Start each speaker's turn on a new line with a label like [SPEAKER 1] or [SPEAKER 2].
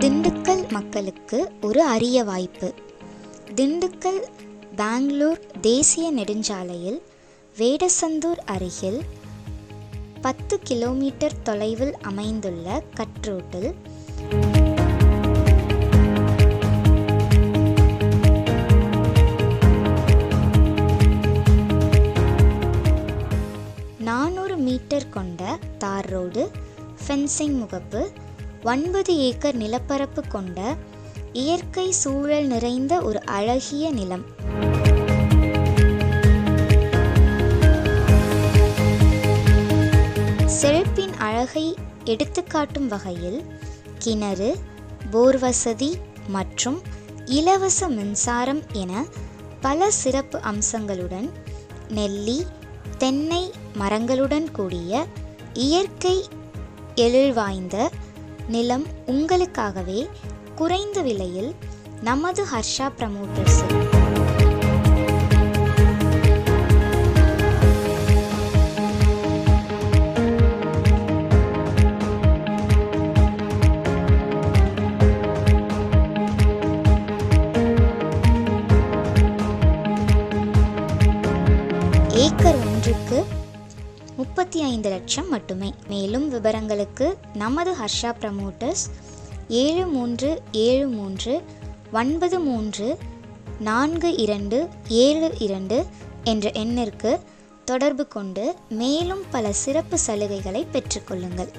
[SPEAKER 1] திண்டுக்கல் மக்களுக்கு ஒரு அரிய வாய்ப்பு. திண்டுக்கல் பெங்களூர் தேசிய நெடுஞ்சாலையில் வேடசந்தூர் அருகில் 10 கிலோமீட்டர் தொலைவில் அமைந்துள்ள கட்ரோட்டில் மீட்டர் கொண்ட தார் ரோடு, ஃபென்சிங் முகப்பு, 9 ஏக்கர் நிலப்பரப்பு கொண்ட இயற்கை சூழல் நிறைந்த ஒரு அழகிய நிலம். செழிப்பின் அழகை எடுத்துக்காட்டும் வகையில் கிணறு, போர் வசதி மற்றும் இலவச மின்சாரம் என பல சிறப்பு அம்சங்களுடன் நெல்லி, தென்னை மரங்களுடன் கூடிய இயற்கை எழில் வாய்ந்த நிலம் உங்களுக்காகவே குறைந்த விலையில் நமது ஹர்ஷா ப்ரமோட்டர்ஸ். ஏக்கர் ஒன்றுக்கு 35 லட்சம் மட்டுமே. மேலும் விவரங்களுக்கு நமது ஹர்ஷா ப்ரமோட்டர்ஸ் 7373934272 என்ற எண்ணிற்கு தொடர்பு கொண்டு மேலும் பல சிறப்பு சலுகைகளை பெற்றுக்கொள்ளுங்கள்.